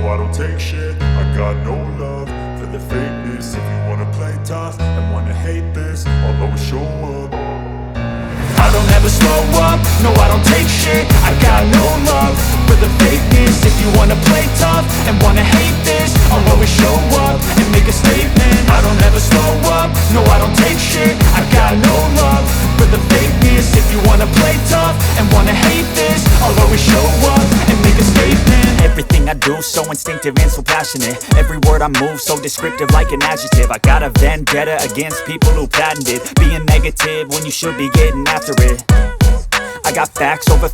I don't take shit. I got no love for the fakeness. If you wanna play tough and wanna hate this, I'll always show up. I don't ever slow up, no I don't take shit. I got no love for the fakeness. If you wanna play tough and wanna hate this, I'll always show up and make a statement. I don't ever slow up, no I don't take shit. I got no love for the fakeness. If you wanna play tough and wanna hate this, I'll always show up and make a statement. Everything I do so instinctive and so passionate. Every word I move so descriptive like an adjective. I got a vendetta against people who patented being negative when you should be getting after it. I got facts over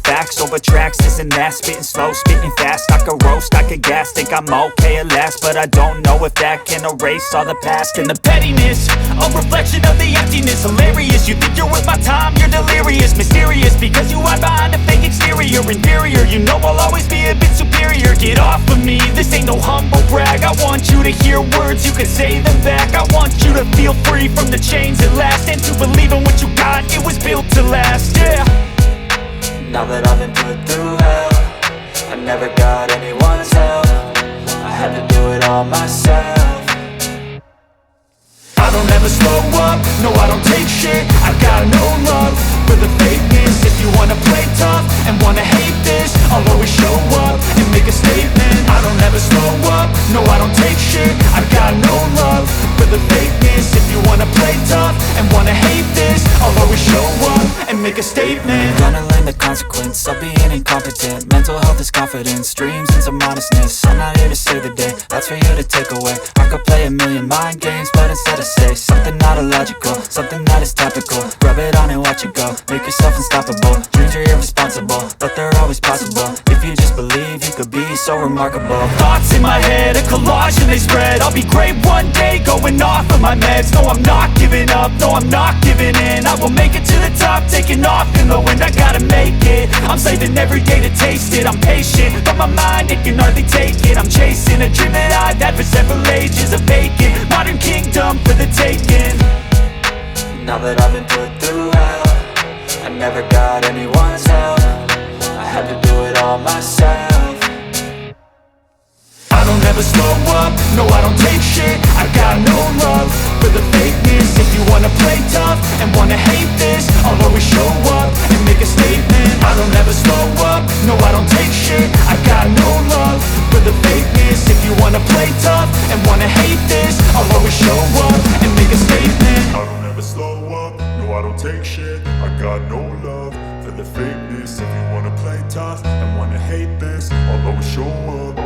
tracks, this and that. Spitting slow, spitting fast. I could roast, I could gas. Think I'm okay at last, but I don't know if that can erase all the past. And the pettiness, a reflection of the emptiness. Hilarious, you think you're worth my time, you're delirious. Mysterious, because you hide behind a fake exterior. Inferior, you know I'll always be a bit superior. Get off of me, this ain't no humble brag. I want you to hear words, you can say them back. I want you to feel free from the chains at last, and to believe in what you got, it was built to last, yeah. Now that I've been put through hell, I never got anyone's help. I had to do it all myself. I don't ever slow up, no I don't take shit. I got no love for the fakeness. If you wanna play tough and wanna hate this, I'll always show up and make a statement. I don't ever slow up, no I don't take shit. I got no love for the fakeness. If you wanna play tough and wanna hate this, I'll always show up and make a statement. Gonna learn the consequence of being incompetent. Mental health is confidence, dreams into modestness. I'm not here to save the day, that's for you to take away. I could play a million mind games, but instead I say something not illogical, something that is topical. Rub it on and watch it go, make yourself unstoppable. Dreams are irresponsible, but they're always possible. If you just believe, you could be so remarkable. Thoughts in my head, a collage and they spread. I'll be great one day, going off of my meds. No, I'm not giving up, no, I'm not giving in. I will make it to the top, taking off in the wind. I gotta make it, I'm saving every day to taste it. I'm patient, but my mind, it can hardly take it. I'm chasing a dream that I've had for several ages. A vacant, modern kingdom for the taking. Now that I've been put through hell, I never got anyone's help. I had to do it all myself. I don't ever slow up, no I don't take shit. I got no love for the fakeness. If you wanna play tough and wanna hate this, I'll always show up and make a statement. I don't ever slow up, no I don't take shit. I got no love for the fakeness. If you wanna play tough and wanna hate this, I'll always show up and make a statement. I don't ever slow up, no I don't take shit. I got no love for the fakeness. If you wanna play tough and wanna hate this, I'll always show up.